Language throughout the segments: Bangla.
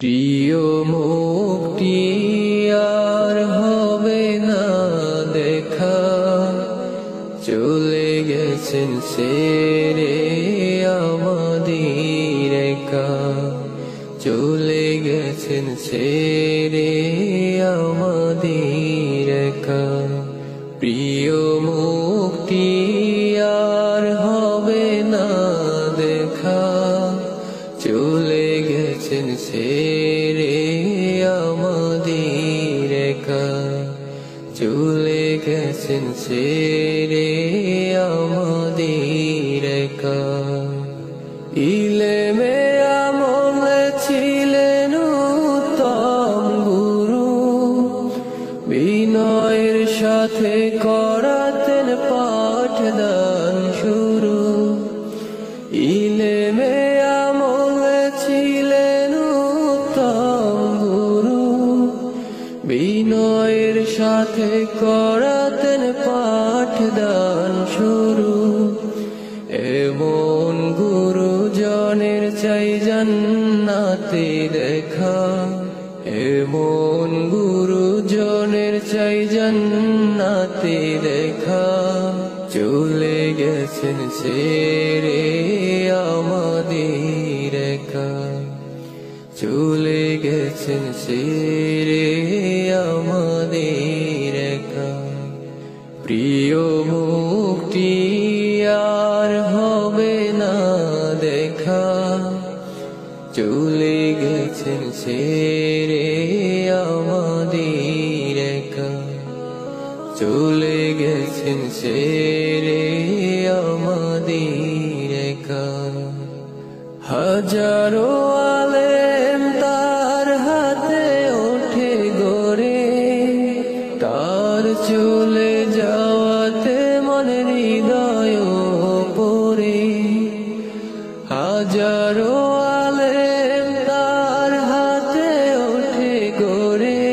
প্রিয় মুক্তি আর হবে না দেখা, চলে গেছেন ছেড়ে আমাদের একা, চলে গেছেন ছেড়ে আমাদের একা। প্রিয় মুক্তি আর হবে না দেখা, চলে গেছেন ছেড়ে আমাদের একা, চলে গেছেন ছেড়ে আমাদের একা। ইলমে আমলে ছিলেন উত্তম গুরু, বিনয়ের সাথে করাতেন পাঠদান শুরু। ইলমে আমলে ছিলেন উত্তম গুরু, বিনয়ের সাথে করাতেন পাঠদান শুরু। এমন গুরুজনের চাই জান্নাতে দেখা, এমন গুরুজনের চাই জান্নাতে দেখা। চলে গেছেন ছেড়ে আমাদের একা, চলে গেছেন ছেড়ে আমাদের একা। প্রিয় মুক্তি আর হবে না দেখা, চলে গেছেন ছেড়ে আমাদের একা, চলে গেছেন ছেড়ে আমাদের একা। হাজারো আলেম তার হাতে ওঠে গড়ে, তার চলে যাওয়াতে মনের হৃদয় পড়ে। হাজারো আলেম তার হাতে ওঠে গড়ে,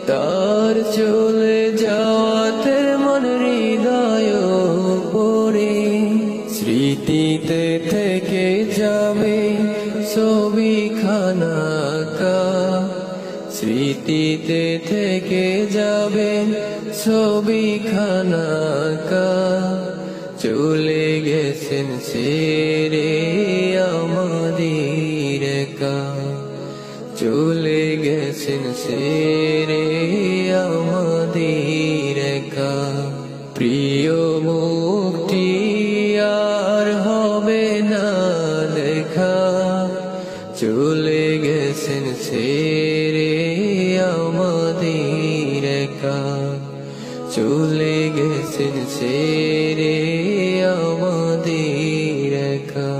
তার চলে যাওয়াতে মনের হৃদয় পড়ে। স্মৃতিতে থেকে যাবে ছবিখানা আঁকা, স্মৃতিতে থেকে যাবে ছবিখানা আঁকা। চলে গেছেন ছেড়ে আমাদের একা, চলে গেছেন ছেড়ে আমাদের একা। প্রিয় মুক্তি আর হবে না দেখা, চলে গেছেন ছেড়ে আমাদের একা, চলে গেছেন ছেড়ে আমাদের একা।